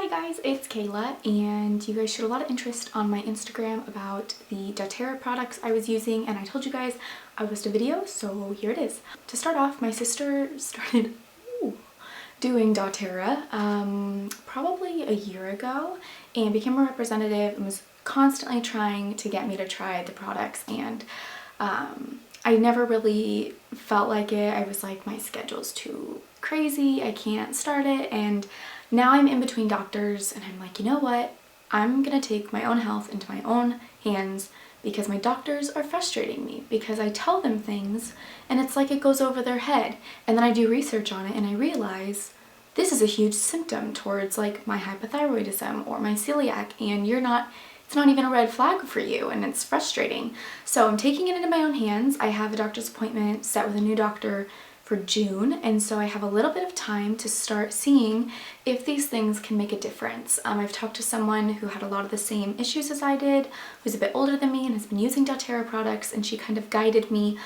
Hi guys, it's Kayla, and you guys showed a lot of interest on my Instagram about the Doterra products I was using, and I told you guys I would post a video, so here it is. To start off, my sister started doing Doterra probably a year ago and became a representative and was constantly trying to get me to try the products, and I never really felt like it. I was like, my schedule's too crazy, I can't start it, and now I'm in between doctors and I'm like, you know what? I'm gonna take my own health into my own hands because my doctors are frustrating me because I tell them things and it's like it goes over their head, and then I do research on it and I realize this is a huge symptom towards like my hypothyroidism or my celiac, and it's not even a red flag for you, and it's frustrating. So I'm taking it into my own hands. I have a doctor's appointment set with a new doctor for June, and so I have a little bit of time to start seeing if these things can make a difference. I've talked to someone who had a lot of the same issues as I did, who's a bit older than me and has been using Doterra products, and she kind of guided me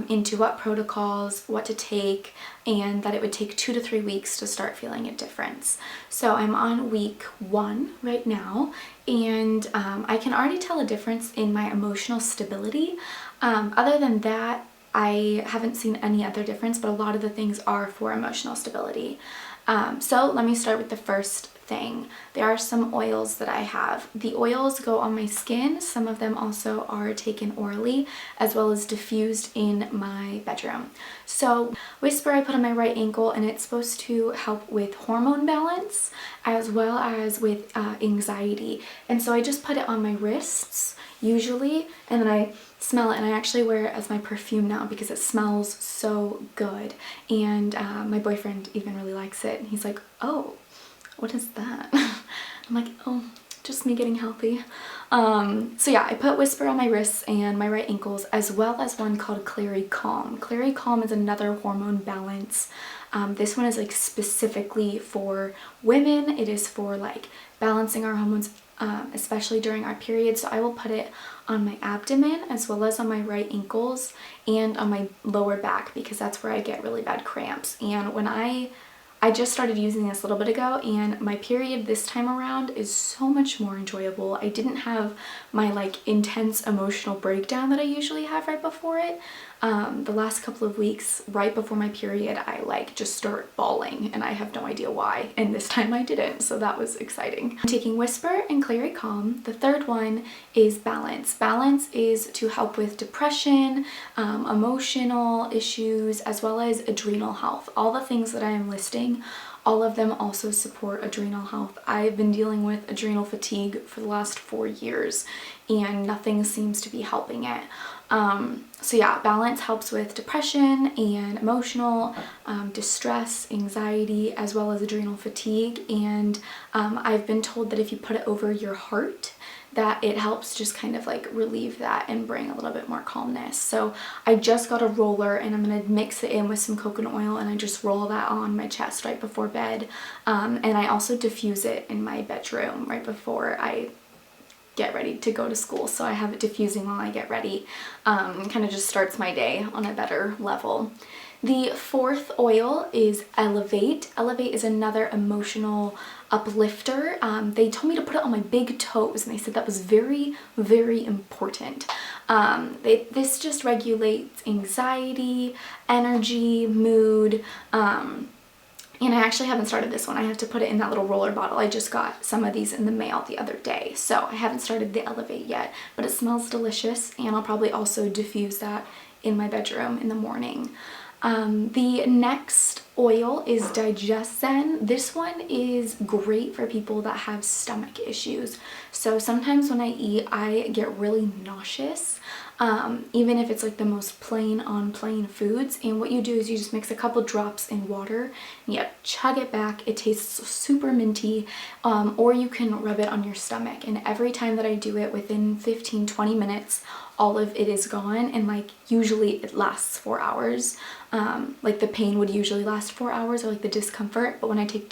into what protocols, what to take, and that it would take 2 to 3 weeks to start feeling a difference. So I'm on week 1 right now, and I can already tell a difference in my emotional stability. Other than that, I haven't seen any other difference, but a lot of the things are for emotional stability. So let me start with the first thing. There are some oils that I have. The oils go on my skin. Some of them also are taken orally, as well as diffused in my bedroom. So Whisper I put on my right ankle, and it's supposed to help with hormone balance as well as with anxiety. And so I just put it on my wrists usually, and then I smell it, and I actually wear it as my perfume now because it smells so good, and my boyfriend even really likes it. He's like, oh, what is that? I'm like, oh, just me getting healthy. So yeah, I put Whisper on my wrists and my right ankles, as well as one called Clary Calm. Clary Calm is another hormone balance. This one is like specifically for women. It is for like balancing our hormones, especially during our periods. So I will put it on my abdomen as well as on my right ankles and on my lower back because that's where I get really bad cramps. And when I just started using this a little bit ago, and my period this time around is so much more enjoyable. I didn't have my like intense emotional breakdown that I usually have right before it. The last couple of weeks right before my period, I like just start bawling and I have no idea why, and this time I didn't, so that was exciting. I'm taking Whisper and Clary Calm. The third one is Balance. Balance is to help with depression, emotional issues, as well as adrenal health. All the things that I am listing, all of them also support adrenal health. I've been dealing with adrenal fatigue for the last 4 years and nothing seems to be helping it. So yeah, Balance helps with depression and emotional distress, anxiety, as well as adrenal fatigue. And I've been told that if you put it over your heart, that it helps just kind of like relieve that and bring a little bit more calmness. So I just got a roller, and I'm gonna mix it in with some coconut oil, and I just roll that on my chest right before bed. And I also diffuse it in my bedroom right before I get ready to go to school. So I have it diffusing while I get ready. Kind of just starts my day on a better level. The fourth oil is Elevate. Elevate is another emotional uplifter. They told me to put it on my big toes, and they said that was very, very important. This just regulates anxiety, energy, mood, and I actually haven't started this one. I have to put it in that little roller bottle. I just got some of these in the mail the other day, so I haven't started the Elevate yet, but it smells delicious, and I'll probably also diffuse that in my bedroom in the morning. The next oil is Digest Zen. This one is great for people that have stomach issues. So sometimes when I eat, I get really nauseous, even if it's like the most plain on plain foods. And what you do is you just mix a couple drops in water and you chug it back. It tastes super minty, or you can rub it on your stomach. And every time that I do it, within 15-20 minutes, all of it is gone, and like usually it lasts 4 hours. Like the pain would usually last 4 hours, or like the discomfort, but when I take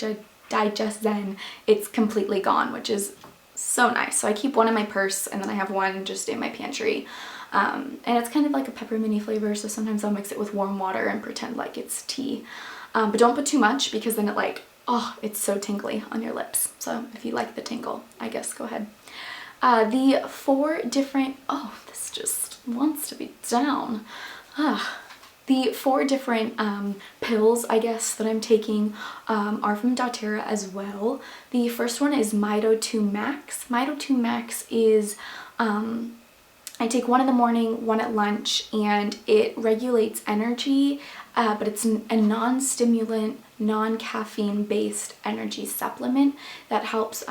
Digest Zen, it's completely gone, which is so nice. So I keep one in my purse, and then I have one just in my pantry. And it's kind of like a peppermint flavor, so sometimes I'll mix it with warm water and pretend like it's tea. But don't put too much because then it like Oh, it's so tingly on your lips. So if you like the tingle, I guess go ahead. The 4 different, oh, this just wants to be down. The 4 different pills, I guess, that I'm taking are from Doterra as well. The first one is Mito 2 Max. Mito 2 Max is, I take one in the morning, one at lunch, and it regulates energy, but it's a non-stimulant, non-caffeine based energy supplement that helps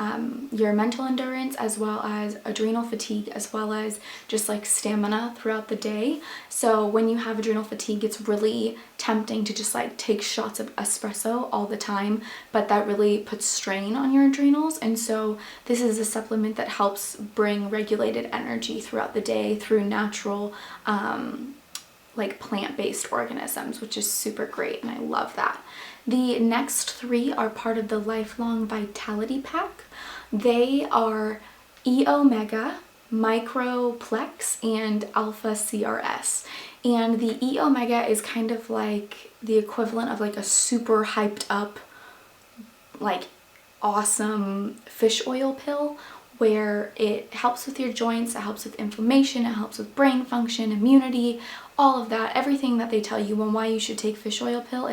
your mental endurance as well as adrenal fatigue, as well as just like stamina throughout the day. So when you have adrenal fatigue, it's really tempting to just like take shots of espresso all the time, but that really puts strain on your adrenals. And so this is a supplement that helps bring regulated energy throughout the day through natural like plant-based organisms, which is super great, and I love that. The next 3 are part of the Lifelong Vitality Pack. They are E-Omega, Microplex, and Alpha CRS. And the E-Omega is kind of like the equivalent of like a super hyped up, like awesome fish oil pill, where it helps with your joints, it helps with inflammation, it helps with brain function, immunity, all of that, everything that they tell you on why you should take fish oil pill,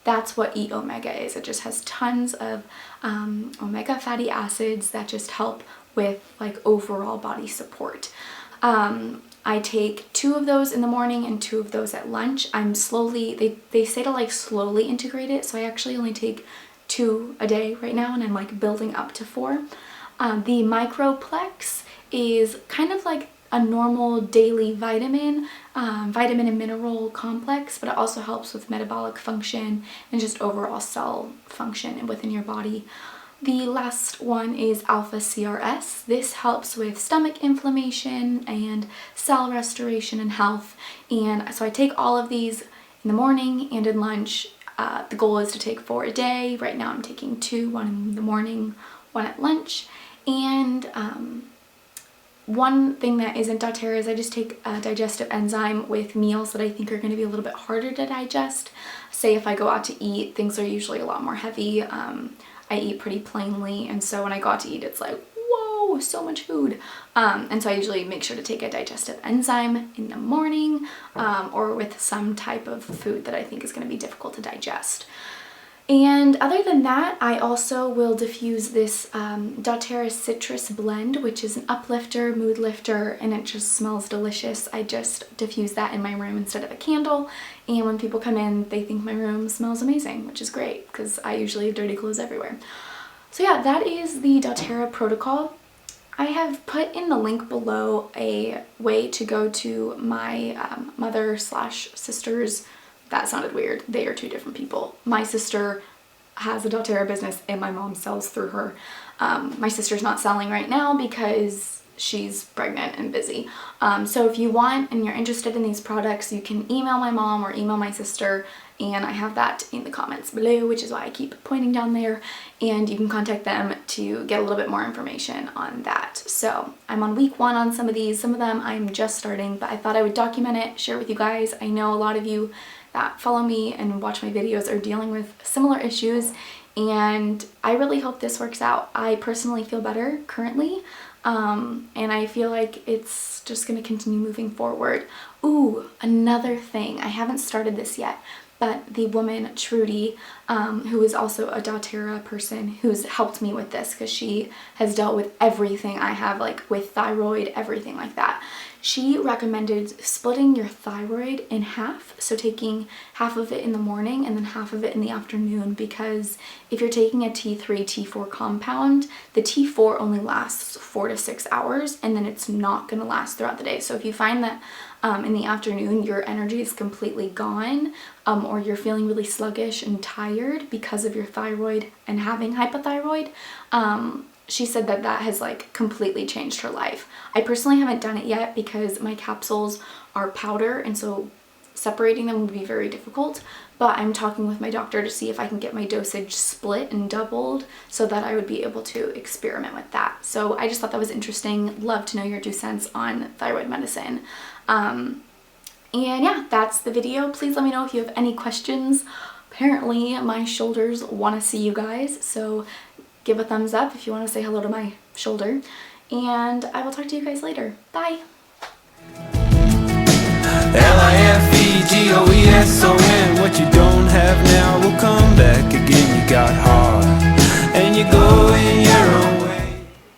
that's what E-Omega is. It just has tons of omega fatty acids that just help with like overall body support. I take 2 of those in the morning and 2 of those at lunch. I'm slowly, they say to like slowly integrate it, so I actually only take 2 a day right now, and I'm like building up to 4. The Microplex is kind of like a normal daily vitamin and mineral complex, but it also helps with metabolic function and just overall cell function within your body. The last one is Alpha CRS. This helps with stomach inflammation and cell restoration and health. And so I take all of these in the morning and in lunch. The goal is to take 4 a day. Right now I'm taking 2, 1 in the morning, 1 at lunch. And one thing that isn't Doterra is I just take a digestive enzyme with meals that I think are going to be a little bit harder to digest. Say if I go out to eat, things are usually a lot more heavy. I eat pretty plainly, and so when I go out to eat, it's like, whoa, so much food. And so I usually make sure to take a digestive enzyme in the morning, or with some type of food that I think is going to be difficult to digest. And other than that, I also will diffuse this Doterra Citrus Blend, which is an uplifter, mood lifter, and it just smells delicious. I just diffuse that in my room instead of a candle, and when people come in, they think my room smells amazing, which is great because I usually have dirty clothes everywhere. So yeah, that is the Doterra protocol. I have put in the link below a way to go to my mother/sister's. That sounded weird. They are 2 different people. My sister has a Doterra business and my mom sells through her. My sister's not selling right now because she's pregnant and busy. So if you want and you're interested in these products, you can email my mom or email my sister, and I have that in the comments below, which is why I keep pointing down there, and you can contact them to get a little bit more information on that. So I'm on week 1 on some of these. Some of them I'm just starting, but I thought I would document it, share it with you guys. I know a lot of you that follow me and watch my videos are dealing with similar issues, and I really hope this works out. I personally feel better currently, and I feel like it's just going to continue moving forward. Ooh, another thing, I haven't started this yet, but the woman Trudy, who is also a Doterra person, who's helped me with this because she has dealt with everything I have, like with thyroid, everything like that. She recommended splitting your thyroid in half, so taking half of it in the morning and then half of it in the afternoon, because if you're taking a T3, T4 compound, the T4 only lasts 4 to 6 hours, and then it's not going to last throughout the day. So if you find that in the afternoon your energy is completely gone, or you're feeling really sluggish and tired because of your thyroid and having hypothyroid, she said that that has like completely changed her life. I personally haven't done it yet because my capsules are powder, and so separating them would be very difficult, but I'm talking with my doctor to see if I can get my dosage split and doubled so that I would be able to experiment with that. So I just thought that was interesting. Love to know your 2 cents on thyroid medicine. And yeah, that's the video. Please let me know if you have any questions. Apparently my shoulders want to see you guys, so give a thumbs up if you want to say hello to my shoulder, and I will talk to you guys later. Bye!